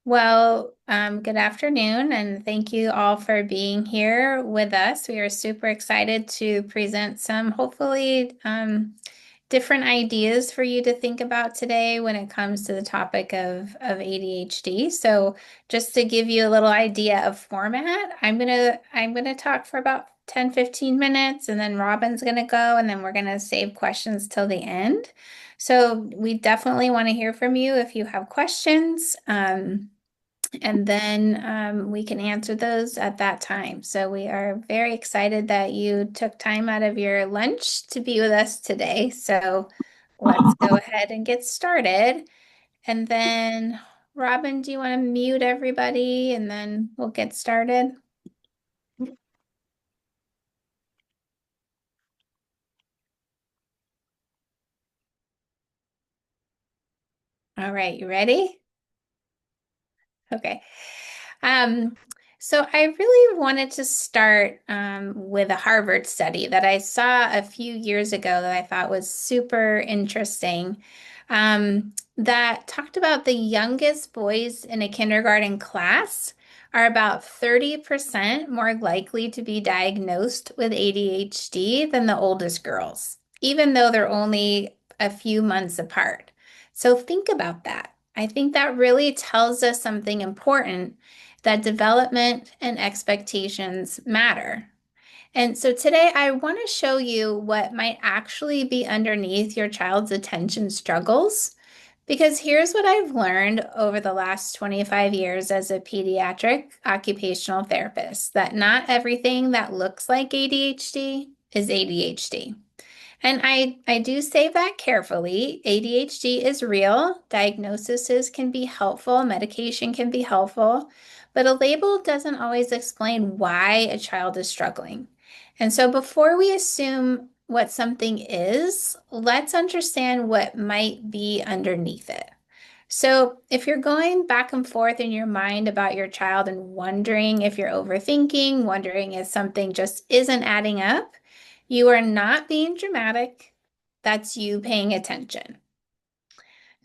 Good afternoon, and thank you all for being here with us. We are super excited to present some hopefully different ideas for you to think about today when it comes to the topic of ADHD. So just to give you a little idea of format, I'm gonna talk for about 10-15 minutes, and then Robin's gonna go, and then we're gonna save questions till the end. So we definitely want to hear from you if you have questions. And then we can answer those at that time. So we are very excited that you took time out of your lunch to be with us today. So let's go ahead and get started. And then, Robin, do you want to mute everybody and then we'll get started? All right, you ready? Okay. Um, so I really wanted to start with a Harvard study that I saw a few years ago that I thought was super interesting, that talked about the youngest boys in a kindergarten class are about 30% more likely to be diagnosed with ADHD than the oldest girls, even though they're only a few months apart. So think about that. I think that really tells us something important, that development and expectations matter. And so today I want to show you what might actually be underneath your child's attention struggles. Because here's what I've learned over the last 25 years as a pediatric occupational therapist, that not everything that looks like ADHD is ADHD. And I do say that carefully. ADHD is real. Diagnoses can be helpful. Medication can be helpful. But a label doesn't always explain why a child is struggling. And so before we assume what something is, let's understand what might be underneath it. So if you're going back and forth in your mind about your child and wondering if you're overthinking, wondering if something just isn't adding up, you are not being dramatic. That's you paying attention.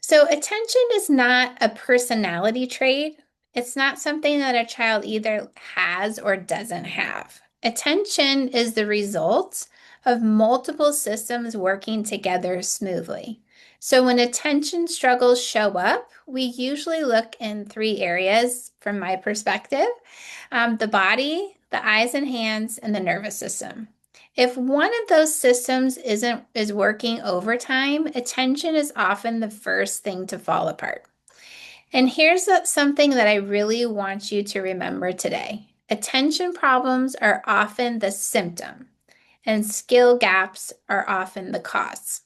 So attention is not a personality trait. It's not something that a child either has or doesn't have. Attention is the result of multiple systems working together smoothly. So when attention struggles show up, we usually look in three areas from my perspective: the body, the eyes and hands, and the nervous system. If one of those systems is working overtime, attention is often the first thing to fall apart. And something that I really want you to remember today. Attention problems are often the symptom, and skill gaps are often the cause.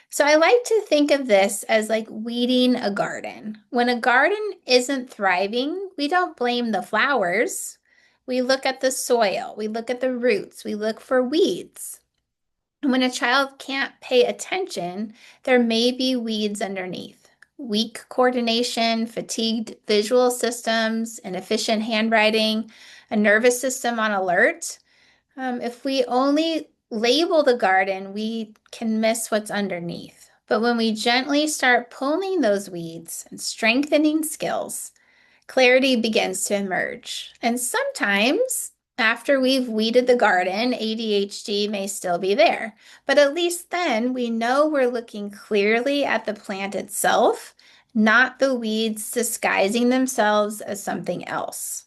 So I like to think of this as like weeding a garden. When a garden isn't thriving, we don't blame the flowers. We look at the soil, we look at the roots, we look for weeds. And when a child can't pay attention, there may be weeds underneath. Weak coordination, fatigued visual systems, inefficient handwriting, a nervous system on alert. If we only label the garden, we can miss what's underneath. But when we gently start pulling those weeds and strengthening skills, clarity begins to emerge. And sometimes, after we've weeded the garden, ADHD may still be there. But at least then we know we're looking clearly at the plant itself, not the weeds disguising themselves as something else.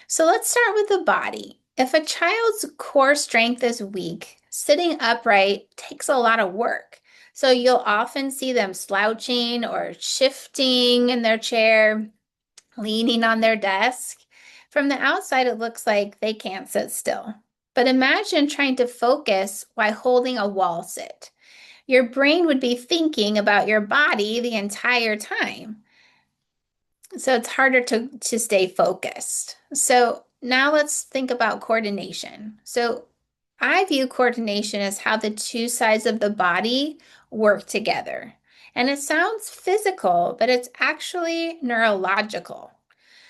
So let's start with the body. If a child's core strength is weak, sitting upright takes a lot of work. So you'll often see them slouching or shifting in their chair, leaning on their desk. From the outside, it looks like they can't sit still. But imagine trying to focus while holding a wall sit. Your brain would be thinking about your body the entire time. So it's harder to stay focused. So now let's think about coordination. So I view coordination as how the two sides of the body work together. And it sounds physical, but it's actually neurological.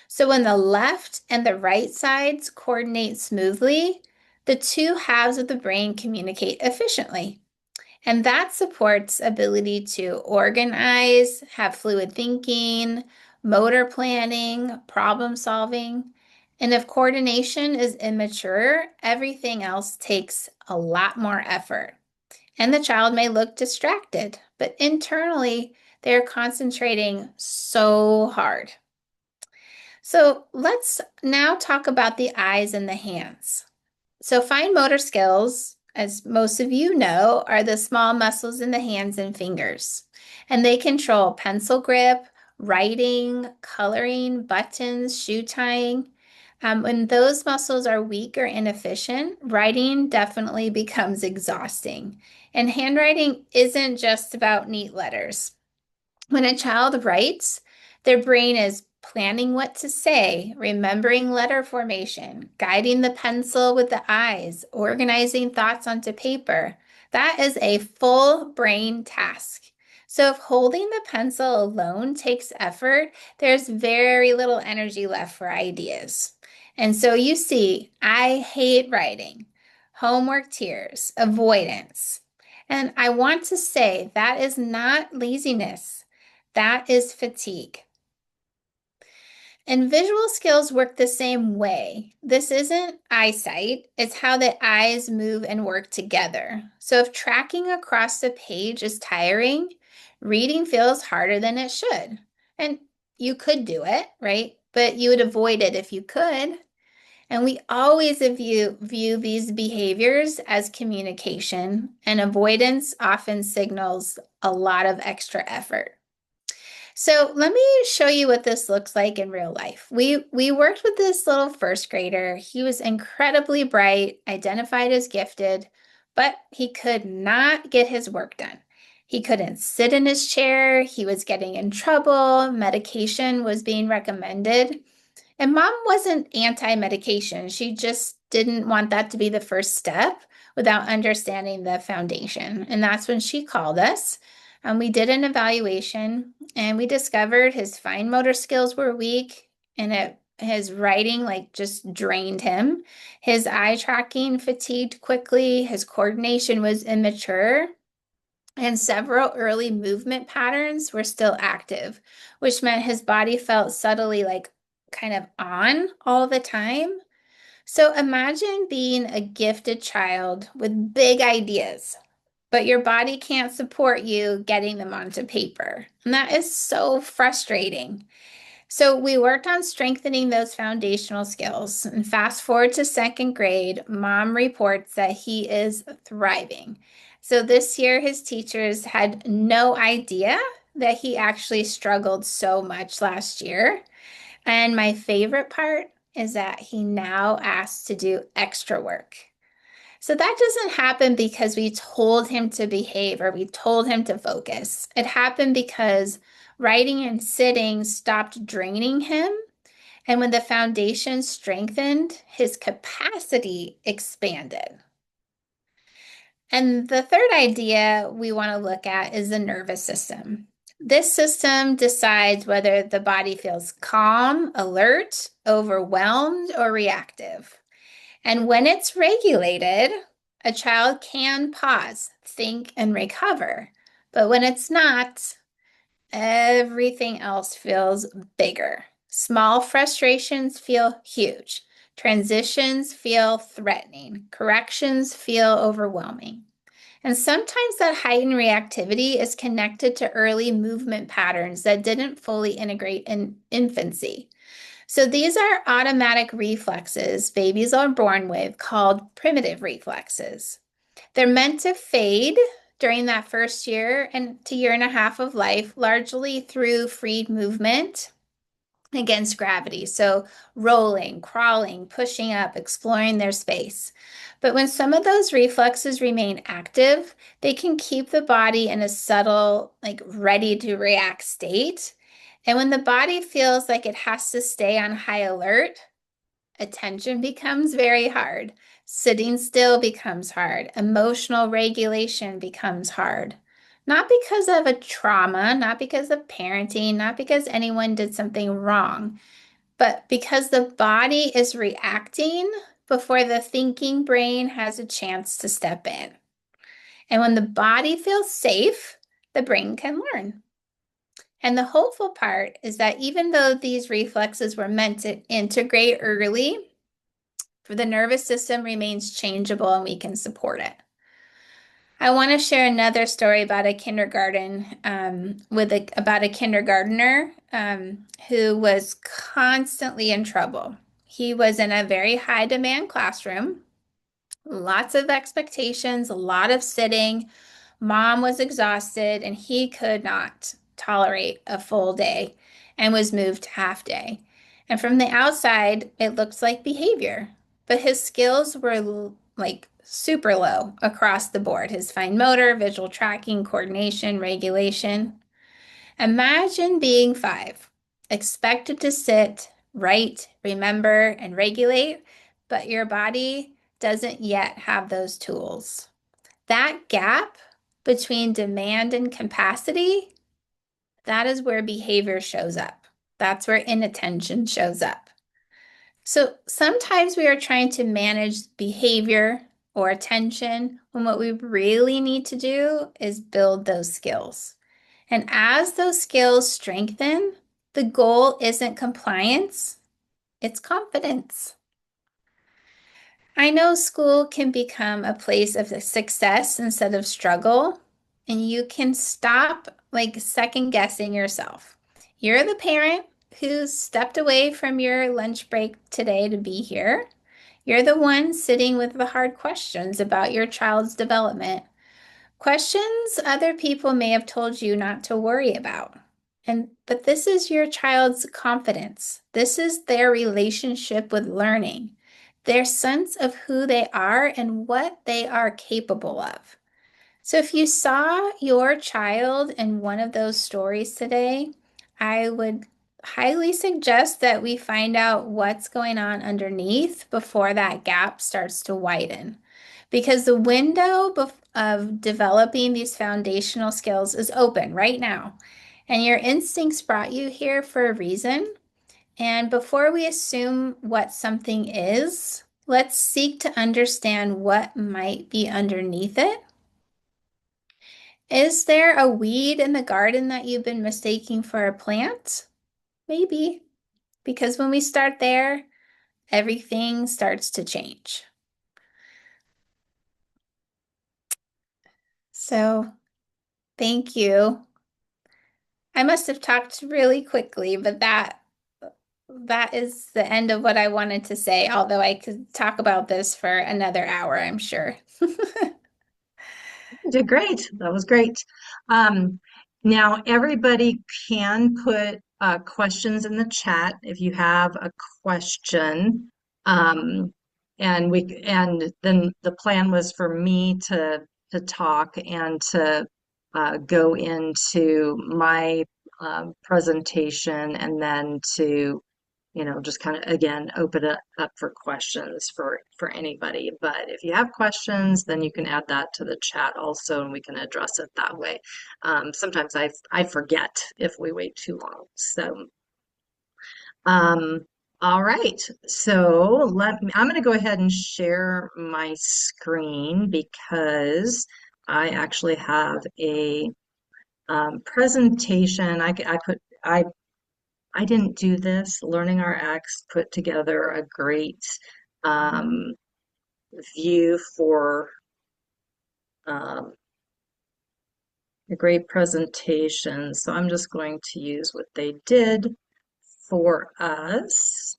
So when the left and the right sides coordinate smoothly, the two halves of the brain communicate efficiently. And that supports ability to organize, have fluid thinking, motor planning, problem solving. And if coordination is immature, everything else takes a lot more effort. And the child may look distracted, but internally, they're concentrating so hard. So let's now talk about the eyes and the hands. So fine motor skills, as most of you know, are the small muscles in the hands and fingers. And they control pencil grip, writing, coloring, buttons, shoe tying. When those muscles are weak or inefficient, writing definitely becomes exhausting. And handwriting isn't just about neat letters. When a child writes, their brain is planning what to say, remembering letter formation, guiding the pencil with the eyes, organizing thoughts onto paper. That is a full brain task. So if holding the pencil alone takes effort, there's very little energy left for ideas. And so you see, I hate writing, homework tears, avoidance. And I want to say that is not laziness. That is fatigue. And visual skills work the same way. This isn't eyesight, it's how the eyes move and work together. So if tracking across the page is tiring, reading feels harder than it should. And you could do it, right? But you would avoid it if you could. And we always view these behaviors as communication, and avoidance often signals a lot of extra effort. So let me show you what this looks like in real life. We worked with this little first grader. He was incredibly bright, identified as gifted, but he could not get his work done. He couldn't sit in his chair. He was getting in trouble. Medication was being recommended. And mom wasn't anti-medication. She just didn't want that to be the first step without understanding the foundation. And that's when she called us. We did an evaluation and we discovered his fine motor skills were weak and his writing like just drained him. His eye tracking fatigued quickly. His coordination was immature. And several early movement patterns were still active, which meant his body felt subtly like kind of on all the time. So imagine being a gifted child with big ideas, but your body can't support you getting them onto paper. And that is so frustrating. So we worked on strengthening those foundational skills. And fast forward to second grade, mom reports that he is thriving. So this year, his teachers had no idea that he actually struggled so much last year. And my favorite part is that he now asks to do extra work. So that doesn't happen because we told him to behave or we told him to focus. It happened because writing and sitting stopped draining him. And when the foundation strengthened, his capacity expanded. And the third idea we want to look at is the nervous system. This system decides whether the body feels calm, alert, overwhelmed, or reactive. And when it's regulated, a child can pause, think, and recover. But when it's not, everything else feels bigger. Small frustrations feel huge. Transitions feel threatening. Corrections feel overwhelming. And sometimes that heightened reactivity is connected to early movement patterns that didn't fully integrate in infancy. So these are automatic reflexes babies are born with called primitive reflexes. They're meant to fade during that first year and to year and a half of life, largely through freed movement against gravity. So rolling, crawling, pushing up, exploring their space. But when some of those reflexes remain active, they can keep the body in a subtle, like ready to react state. And when the body feels like it has to stay on high alert, attention becomes very hard. Sitting still becomes hard. Emotional regulation becomes hard. Not because of a trauma, not because of parenting, not because anyone did something wrong, but because the body is reacting before the thinking brain has a chance to step in. And when the body feels safe, the brain can learn. And the hopeful part is that even though these reflexes were meant to integrate early, the nervous system remains changeable and we can support it. I want to share another story about a kindergarten about a kindergartner who was constantly in trouble. He was in a very high demand classroom, lots of expectations, a lot of sitting. Mom was exhausted, and he could not tolerate a full day and was moved to half day. And from the outside, it looks like behavior, but his skills were like super low across the board. His fine motor, visual tracking, coordination, regulation. Imagine being 5, expected to sit, write, remember, and regulate, but your body doesn't yet have those tools. That gap between demand and capacity, that is where behavior shows up. That's where inattention shows up. So sometimes we are trying to manage behavior or attention when what we really need to do is build those skills. And as those skills strengthen, the goal isn't compliance, it's confidence. I know school can become a place of success instead of struggle, and you can stop like second guessing yourself. You're the parent who stepped away from your lunch break today to be here. You're the one sitting with the hard questions about your child's development. Questions other people may have told you not to worry about. But this is your child's confidence. This is their relationship with learning, their sense of who they are and what they are capable of. So if you saw your child in one of those stories today, I would highly suggest that we find out what's going on underneath before that gap starts to widen. Because the window of developing these foundational skills is open right now. And your instincts brought you here for a reason. And before we assume what something is, let's seek to understand what might be underneath it. Is there a weed in the garden that you've been mistaking for a plant? Maybe, because when we start there, everything starts to change. So, thank you. I must have talked really quickly, but that is the end of what I wanted to say, although I could talk about this for another hour, I'm sure. You did great. That was great. Um, Now everybody can put questions in the chat if you have a question. Um, and then the plan was for me to talk and to go into my presentation and then to just kind of again open it up for questions for anybody. But if you have questions, then you can add that to the chat also, and we can address it that way. Sometimes I forget if we wait too long. So, um, all right. So I'm going to go ahead and share my screen because I actually have a presentation. I didn't do this. LearningRx put together a great um, view for um, a great presentation. So I'm just going to use what they did for us.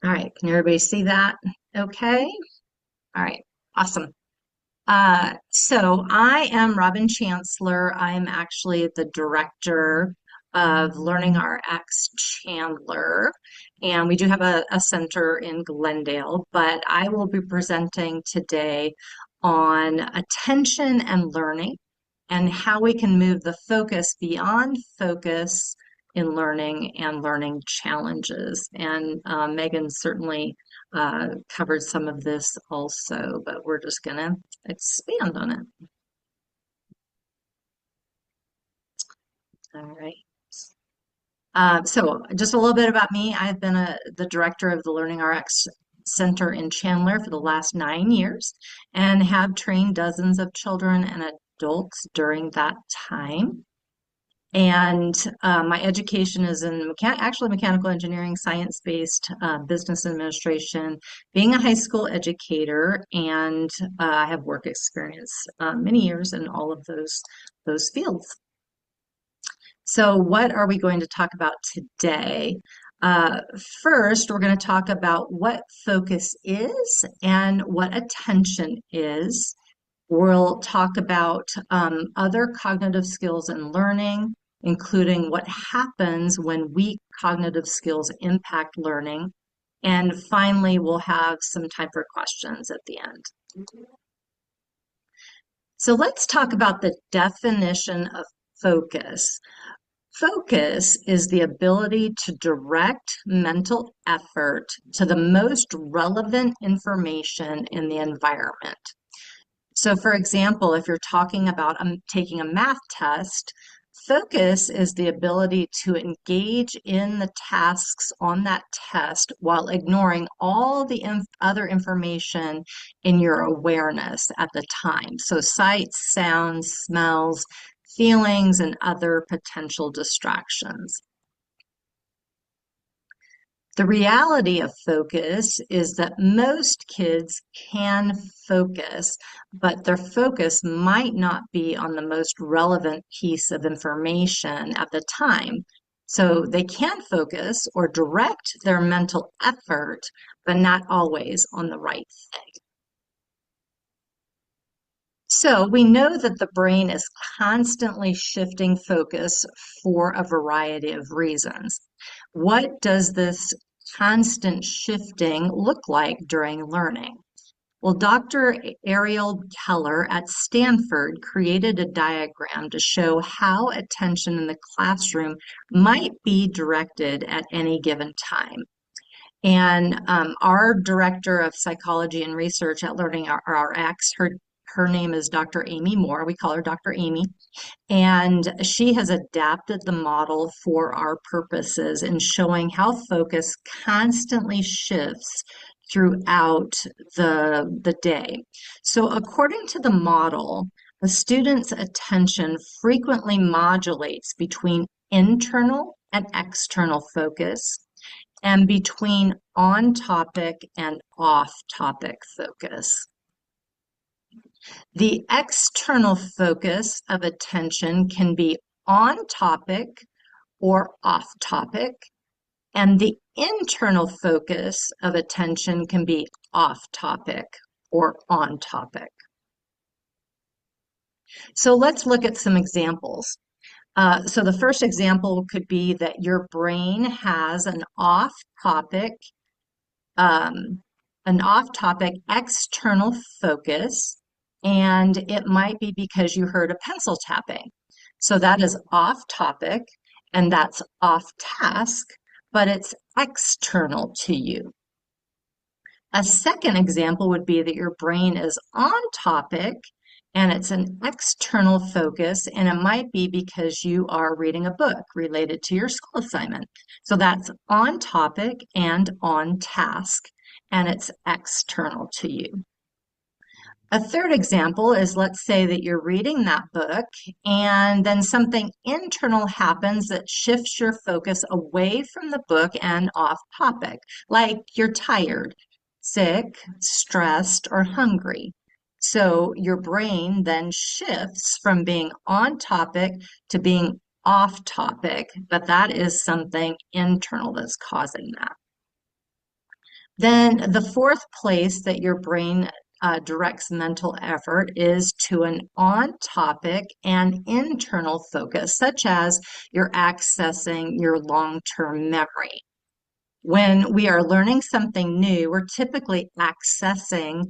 All right, can everybody see that? Okay. All right, awesome. So I am Robin Chancellor. I'm actually the director of LearningRx Chandler, and we do have a center in Glendale, but I will be presenting today on attention and learning and how we can move the focus beyond focus in learning and learning challenges. And Megan certainly covered some of this also, but we're just going to expand on it. All right. So just a little bit about me. I've been the director of the LearningRx Center in Chandler for the last 9 years and have trained dozens of children and adults during that time. And my education is in actually mechanical engineering, science-based business administration, being a high school educator, and I have work experience many years in all of those fields. So, what are we going to talk about today? Uh, First, we're going to talk about what focus is and what attention is. We'll talk about other cognitive skills and learning, including what happens when weak cognitive skills impact learning. And finally, we'll have some time for questions at the end. So let's talk about the definition of focus. Focus is the ability to direct mental effort to the most relevant information in the environment. So, for example, if you're talking about taking a math test, focus is the ability to engage in the tasks on that test while ignoring all the other information in your awareness at the time. So, sights, sounds, smells, feelings, and other potential distractions. The reality of focus is that most kids can focus, but their focus might not be on the most relevant piece of information at the time. So they can focus or direct their mental effort, but not always on the right thing. So we know that the brain is constantly shifting focus for a variety of reasons. What does this constant shifting look like during learning? Well, Dr. Ariel Keller at Stanford created a diagram to show how attention in the classroom might be directed at any given time. And our director of psychology and research at LearningRx, her name is Dr. Amy Moore. We call her Dr. Amy. And she has adapted the model for our purposes in showing how focus constantly shifts throughout the day. So according to the model, a student's attention frequently modulates between internal and external focus and between on-topic and off-topic focus. The external focus of attention can be on topic or off topic, and the internal focus of attention can be off topic or on topic. So let's look at some examples. So the first example could be that your brain has off-topic, an off-topic external focus, and it might be because you heard a pencil tapping. So that is off topic and that's off task, but it's external to you. A second example would be that your brain is on topic and it's an external focus, and it might be because you are reading a book related to your school assignment. So that's on topic and on task, and it's external to you. A third example is, let's say that you're reading that book and then something internal happens that shifts your focus away from the book and off topic, like you're tired, sick, stressed, or hungry. So your brain then shifts from being on topic to being off topic, but that is something internal that's causing that. Then the fourth place that your brain directs mental effort is to an on-topic and internal focus, such as you're accessing your long-term memory. When we are learning something new, we're typically accessing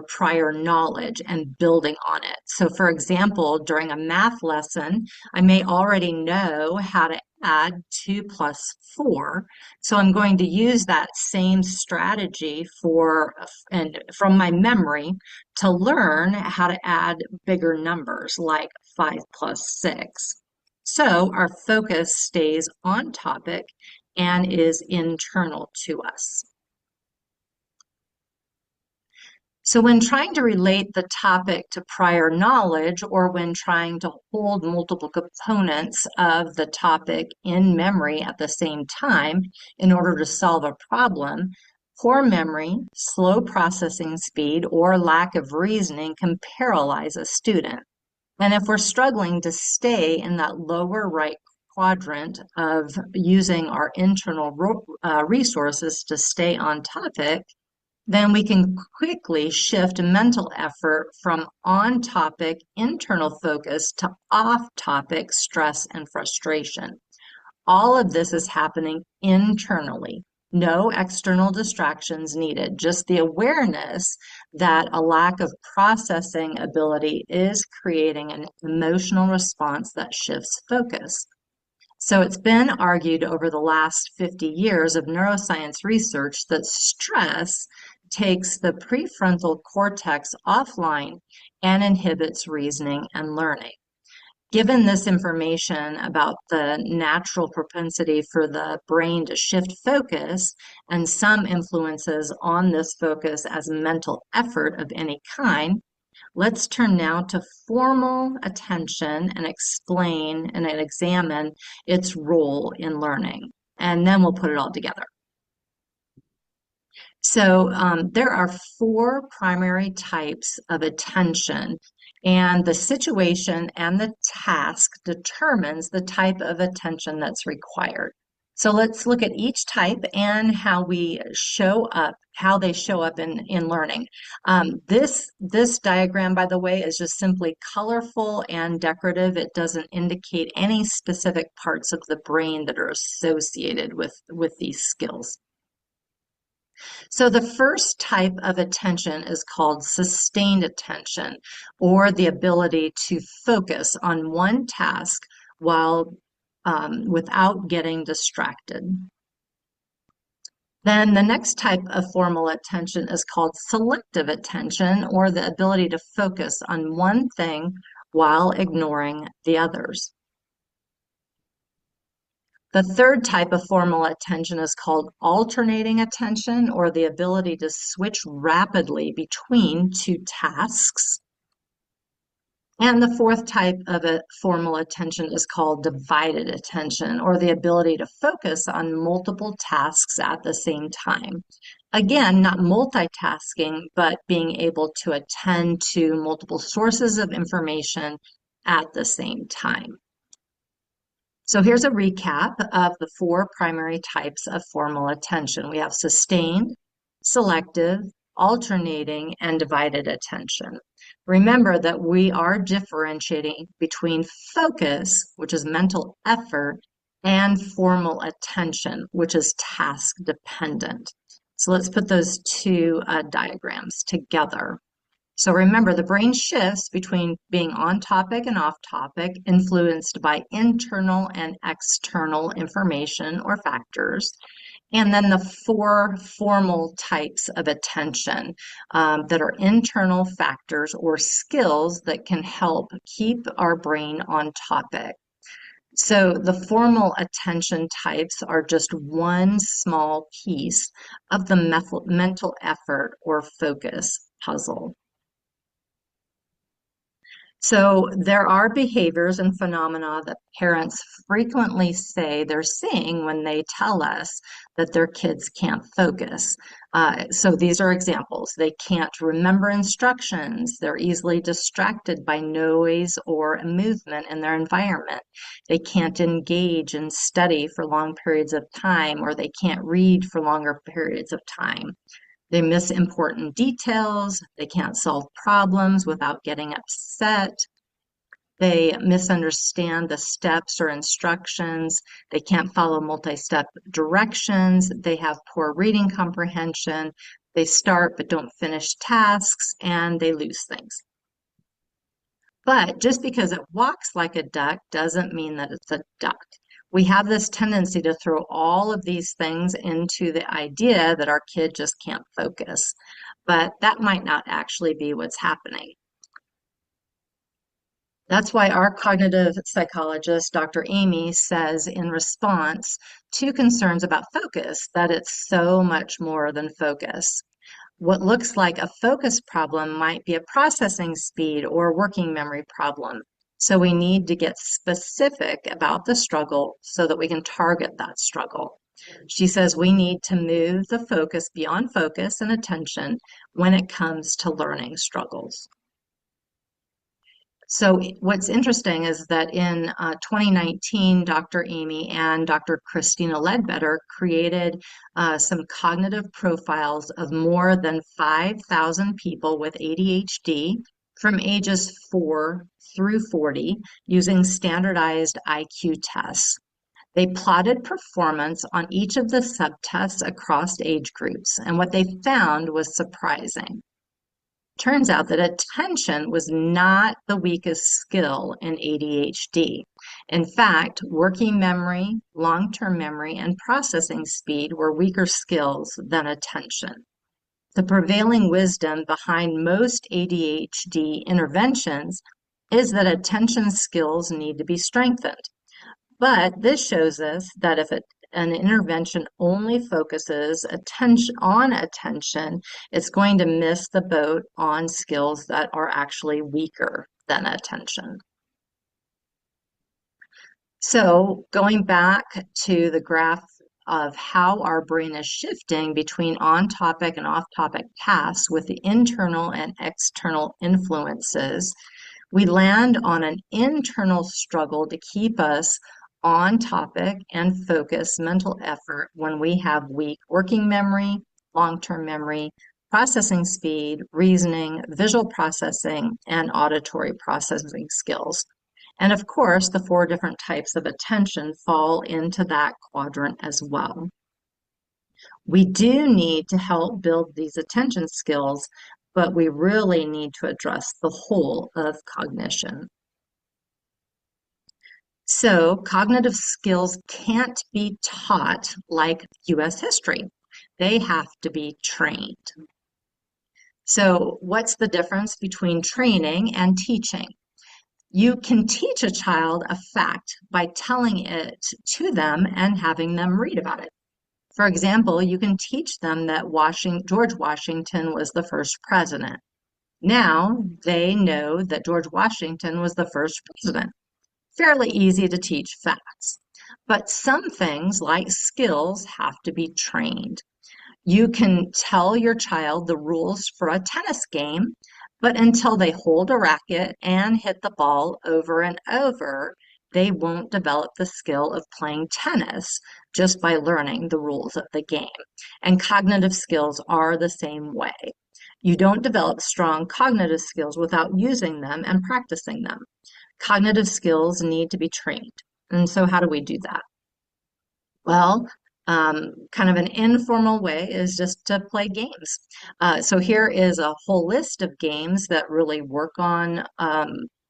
prior knowledge and building on it. So, for example, during a math lesson, I may already know how to add 2 plus 4. So I'm going to use that same strategy from my memory to learn how to add bigger numbers like 5 plus 6. So our focus stays on topic and is internal to us. So when trying to relate the topic to prior knowledge or when trying to hold multiple components of the topic in memory at the same time in order to solve a problem, poor memory, slow processing speed, or lack of reasoning can paralyze a student. And if we're struggling to stay in that lower right quadrant of using our internal resources to stay on topic, then we can quickly shift mental effort from on topic internal focus to off topic stress and frustration. All of this is happening internally. No external distractions needed, just the awareness that a lack of processing ability is creating an emotional response that shifts focus. So it's been argued over the last 50 years of neuroscience research that stress takes the prefrontal cortex offline and inhibits reasoning and learning. Given this information about the natural propensity for the brain to shift focus and some influences on this focus as mental effort of any kind, let's turn now to formal attention and explain and examine its role in learning. And then we'll put it all together. So there are four primary types of attention, and the situation and the task determines the type of attention that's required. So let's look at each type and how we show up, how they show up in learning. This diagram, by the way, is just simply colorful and decorative. It doesn't indicate any specific parts of the brain that are associated with these skills. So the first type of attention is called sustained attention, or the ability to focus on one task while without getting distracted. Then the next type of formal attention is called selective attention, or the ability to focus on one thing while ignoring the others. The third type of formal attention is called alternating attention, or the ability to switch rapidly between two tasks. And the fourth type of a formal attention is called divided attention, or the ability to focus on multiple tasks at the same time. Again, not multitasking, but being able to attend to multiple sources of information at the same time. So here's a recap of the four primary types of formal attention. We have sustained, selective, alternating, and divided attention. Remember that we are differentiating between focus, which is mental effort, and formal attention, which is task dependent. So let's put those two diagrams together. So remember, the brain shifts between being on topic and off topic, influenced by internal and external information or factors. And then the four formal types of attention that are internal factors or skills that can help keep our brain on topic. So the formal attention types are just one small piece of the mental effort or focus puzzle. So there are behaviors and phenomena that parents frequently say they're seeing when they tell us that their kids can't focus. So these are examples. They can't remember instructions. They're easily distracted by noise or movement in their environment. They can't engage and study for long periods of time, or they can't read for longer periods of time. They miss important details. They can't solve problems without getting upset. They misunderstand the steps or instructions. They can't follow multi-step directions. They have poor reading comprehension. They start but don't finish tasks, and they lose things. But just because it walks like a duck doesn't mean that it's a duck. We have this tendency to throw all of these things into the idea that our kid just can't focus, but that might not actually be what's happening. That's why our cognitive psychologist, Dr. Amy, says in response to concerns about focus that it's so much more than focus. What looks like a focus problem might be a processing speed or working memory problem. So we need to get specific about the struggle so that we can target that struggle. She says we need to move the focus beyond focus and attention when it comes to learning struggles. So what's interesting is that in 2019, Dr. Amy and Dr. Christina Ledbetter created some cognitive profiles of more than 5,000 people with ADHD from ages 4 through 40 using standardized IQ tests. They plotted performance on each of the subtests across age groups, and what they found was surprising. Turns out that attention was not the weakest skill in ADHD. In fact, working memory, long-term memory, and processing speed were weaker skills than attention. The prevailing wisdom behind most ADHD interventions is that attention skills need to be strengthened. But this shows us that if an intervention only focuses attention, it's going to miss the boat on skills that are actually weaker than attention. So going back to the graph of how our brain is shifting between on-topic and off-topic tasks with the internal and external influences, we land on an internal struggle to keep us on topic and focus mental effort when we have weak working memory, long-term memory, processing speed, reasoning, visual processing, and auditory processing skills. And of course, the 4 different types of attention fall into that quadrant as well. We do need to help build these attention skills, but we really need to address the whole of cognition. So cognitive skills can't be taught like US history. They have to be trained. So what's the difference between training and teaching? You can teach a child a fact by telling it to them and having them read about it. For example, you can teach them that George Washington was the first president. Now they know that George Washington was the first president. Fairly easy to teach facts. But some things, like skills, have to be trained. You can tell your child the rules for a tennis game, but until they hold a racket and hit the ball over and over, they won't develop the skill of playing tennis just by learning the rules of the game. And cognitive skills are the same way. You don't develop strong cognitive skills without using them and practicing them. Cognitive skills need to be trained. And so how do we do that? Well, kind of an informal way is just to play games. So here is a whole list of games that really work on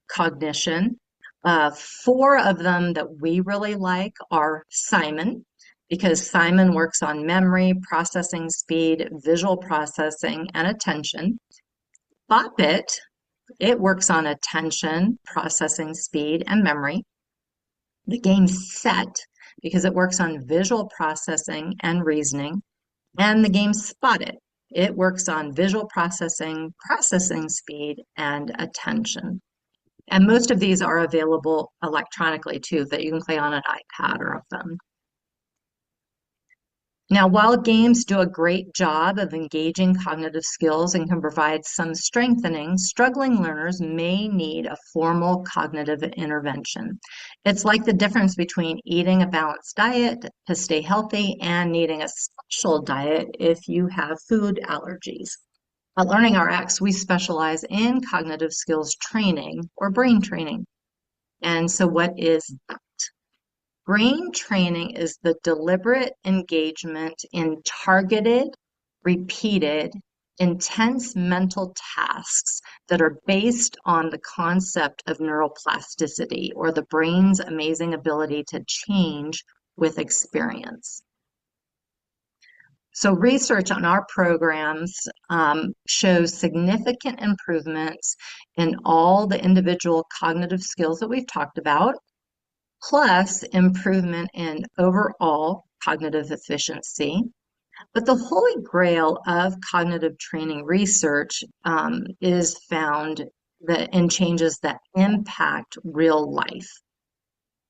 cognition. 4 of them that we really like are Simon, because Simon works on memory, processing speed, visual processing, and attention. Bop It, it works on attention, processing speed, and memory. The game Set, because it works on visual processing and reasoning. And the game Spot It, it works on visual processing, processing speed, and attention. And most of these are available electronically too, that you can play on an iPad or a phone. Now, while games do a great job of engaging cognitive skills and can provide some strengthening, struggling learners may need a formal cognitive intervention. It's like the difference between eating a balanced diet to stay healthy and needing a special diet if you have food allergies. At LearningRx, we specialize in cognitive skills training or brain training. And so what is that? Brain training is the deliberate engagement in targeted, repeated, intense mental tasks that are based on the concept of neuroplasticity, or the brain's amazing ability to change with experience. So research on our programs shows significant improvements in all the individual cognitive skills that we've talked about, plus improvement in overall cognitive efficiency. But the holy grail of cognitive training research is found that in changes that impact real life.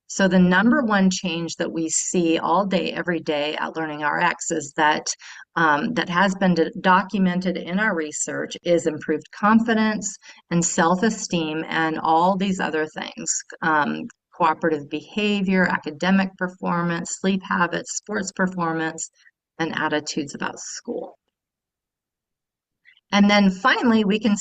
So the number one change that we see all day, every day at LearningRx is that has been documented in our research is improved confidence and self-esteem and all these other things, cooperative behavior, academic performance, sleep habits, sports performance, and attitudes about school. And then finally, we can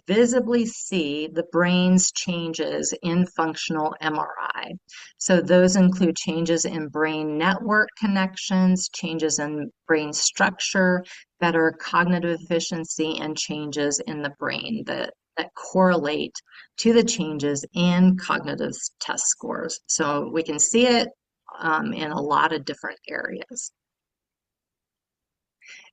visibly see the brain's changes in functional MRI. So those include changes in brain network connections, changes in brain structure, better cognitive efficiency, and changes in the brain that correlate to the changes in cognitive test scores. So we can see it in a lot of different areas.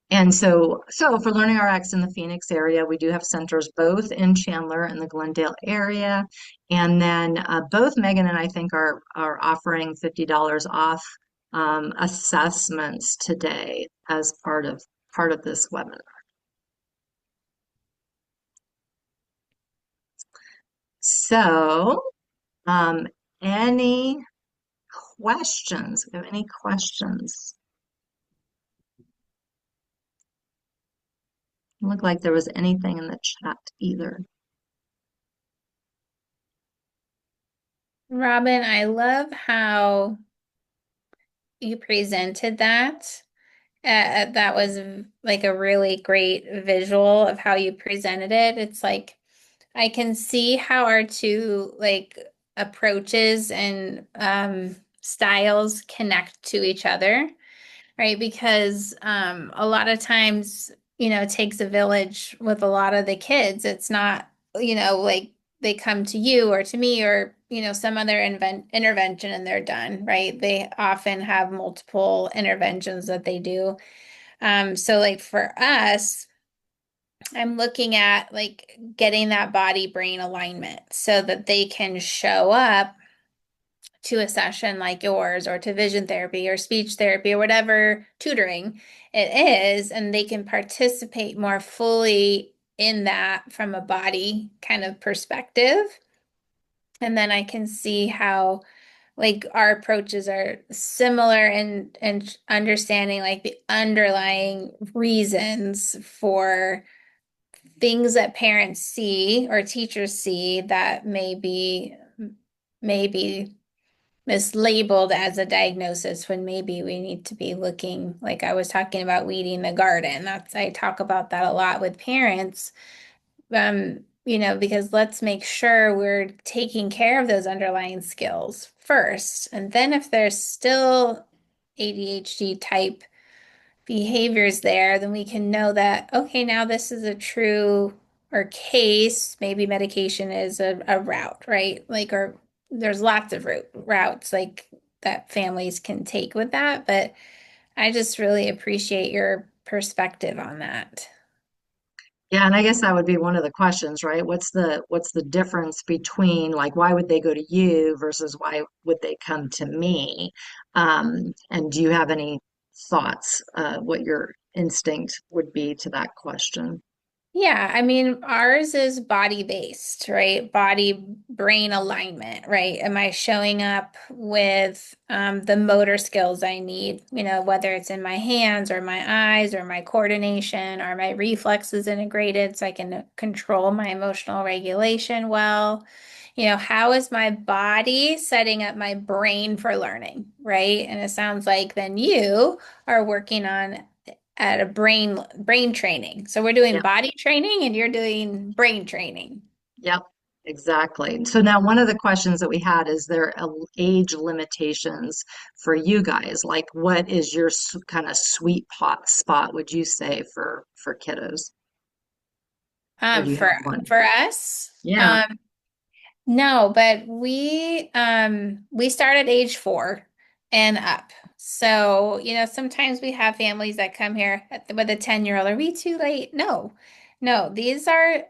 And so for LearningRx in the Phoenix area, we do have centers both in Chandler and the Glendale area. And then both Megan and I think are offering $50 off assessments today as part of this webinar. So, um, any questions? If you have any questions? Doesn't look like there was anything in the chat either. Robin, I love how you presented that. That was like a really great visual of how you presented it. It's like I can see how our two like approaches and styles connect to each other, right? Because a lot of times, it takes a village with a lot of the kids. It's not, like they come to you or to me or, some other intervention and they're done, right? They often have multiple interventions that they do. So like for us, I'm looking at like getting that body brain alignment so that they can show up to a session like yours or to vision therapy or speech therapy or whatever tutoring it is, and they can participate more fully in that from a body kind of perspective. And then I can see how like our approaches are similar in understanding like the underlying reasons for things that parents see or teachers see that may be mislabeled as a diagnosis when maybe we need to be looking, like I was talking about weeding the garden. I talk about that a lot with parents, because let's make sure we're taking care of those underlying skills first. And then if there's still ADHD type behaviors there, then we can know that, okay, now this is a true or case, maybe medication is a route, right? Like, or there's lots of routes like that families can take with that. But I just really appreciate your perspective on that. Yeah, and I guess that would be one of the questions, right? What's the difference between like why would they go to you versus why would they come to me? And do you have any thoughts what your instinct would be to that question? Yeah, I mean, ours is body based, right? Body brain alignment, right? Am I showing up with the motor skills I need, whether it's in my hands or my eyes or my coordination or my reflexes integrated so I can control my emotional regulation well? How is my body setting up my brain for learning, right? And it sounds like then you are working on at a brain training. So we're doing Yep, body training and you're doing brain training. yep, exactly. So now one of the questions that we had is there age limitations for you guys? Like what is your kind of sweet spot, would you say, for kiddos? Or do you For have one? for us, Yeah. no, but we start at age 4 and up. So, sometimes we have families that come here with a 10-year-old. Are we too late? No, no, these are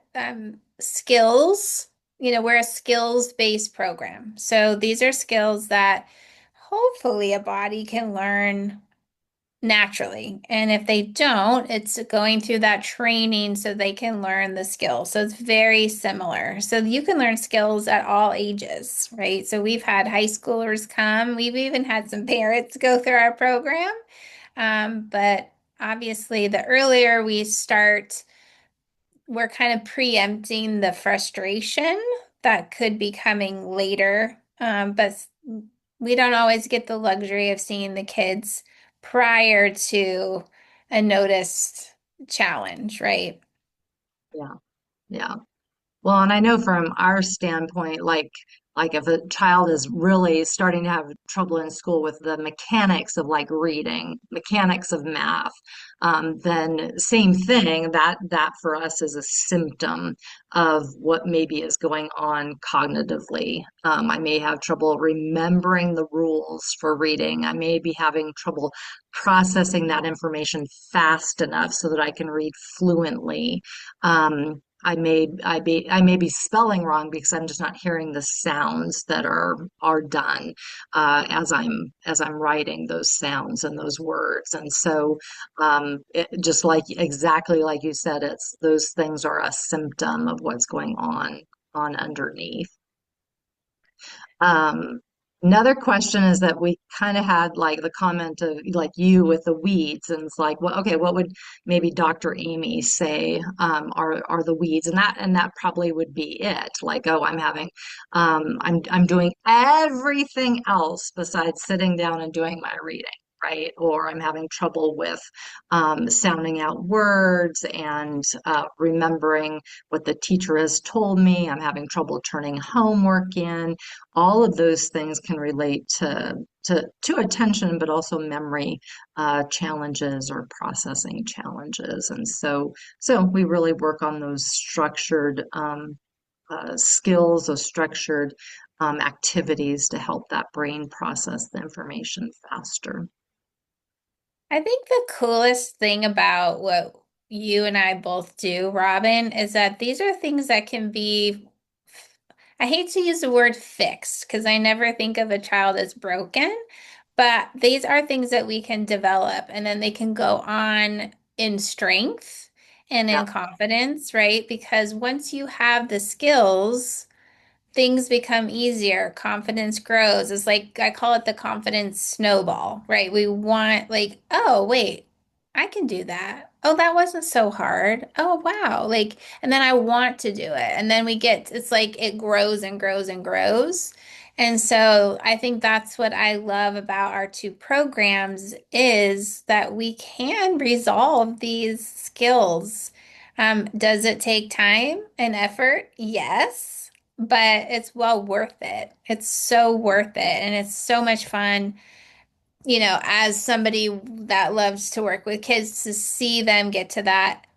skills. We're a skills-based program. So these are skills that hopefully a body can learn naturally. And if they don't, it's going through that training so they can learn the skills. So it's very similar. So you can learn skills at all ages, right? So we've had high schoolers come. We've even had some parents go through our program. But obviously, the earlier we start, we're kind of preempting the frustration that could be coming later. But we don't always get the luxury of seeing the kids prior to a noticed challenge, right? Yeah. Yeah. Well, and I know from our standpoint, like if a child is really starting to have trouble in school with the mechanics of like reading, mechanics of math, then same thing, that for us is a symptom of what maybe is going on cognitively. I may have trouble remembering the rules for reading. I may be having trouble processing that information fast enough so that I can read fluently. I may be spelling wrong because I'm just not hearing the sounds that are done as I'm writing those sounds and those words. And so just like exactly like you said, it's those things are a symptom of what's going on underneath. Um, Another question is that we kind of had like the comment of like you with the weeds, and it's like, well, okay, what would maybe Dr. Amy say are the weeds, and that probably would be it. Like, oh, I'm doing everything else besides sitting down and doing my reading. Right, or I'm having trouble with sounding out words and remembering what the teacher has told me. I'm having trouble turning homework in. All of those things can relate to attention, but also memory challenges or processing challenges. And so we really work on those structured skills, those structured activities to help that brain process the information faster. I think the coolest thing about what you and I both do, Robin, is that these are things that can be, I hate to use the word fixed because I never think of a child as broken, but these are things that we can develop and then they can go on in strength and in Yeah, confidence, right? Because once you have the skills, things become easier, confidence grows. It's like I call it the confidence snowball, right? We want like, oh, wait, I can do that. Oh, that wasn't so hard. Oh, wow. Like, and then I want to do it. And then it's like it grows and grows and grows. And so I think that's what I love about our two programs is that we can resolve these skills. Does it take time and effort? Yes, but it's well worth it. It's so worth it. And it's so much fun, as somebody that loves to work with kids, to see them get to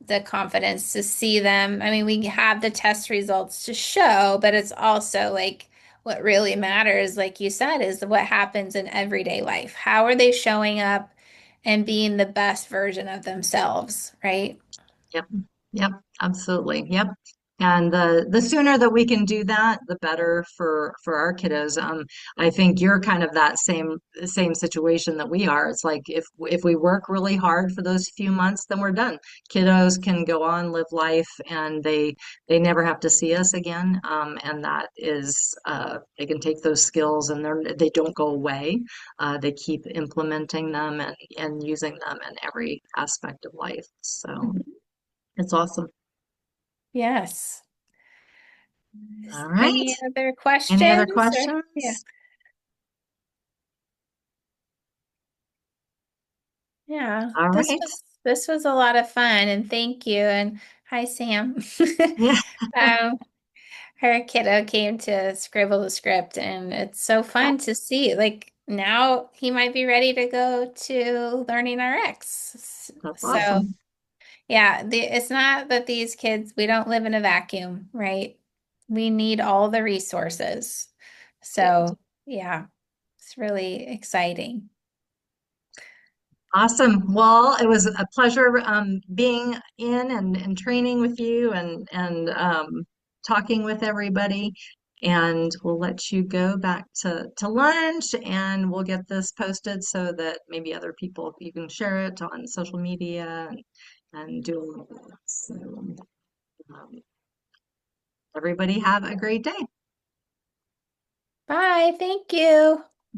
the confidence, to see them. I mean, we have the test results to show, but it's also like what really matters, like you said, is what happens in everyday life. How are they showing up and being the best version of themselves, right? yep, yep, absolutely. Yep. And the sooner that we can do that, the better for our kiddos. I think you're kind of that same situation that we are. It's like if we work really hard for those few months, then we're done. Kiddos can go on, live life, and they never have to see us again. And that is they can take those skills and they don't go away. They keep implementing them and using them in every aspect of life. So Mhm. it's awesome. Yes. All right. Any other Any other questions? Yeah. questions? Yeah. All This right. was this was a lot of fun and thank you. And hi, Sam. Yeah. Um, her kiddo came to scribble the script and it's so Yeah, fun to see. Like now he might be ready to go to LearningRx. that's So awesome. yeah, it's not that these kids, we don't live in a vacuum, right? We need all the resources. Good. So yeah, it's really exciting. Awesome. Well, it was a pleasure being in and training with you and talking with everybody. And we'll let you go back to lunch and we'll get this posted so that maybe other people, you can share it on social media and do all of that. So, um, everybody have a great day. Bye. Thank you.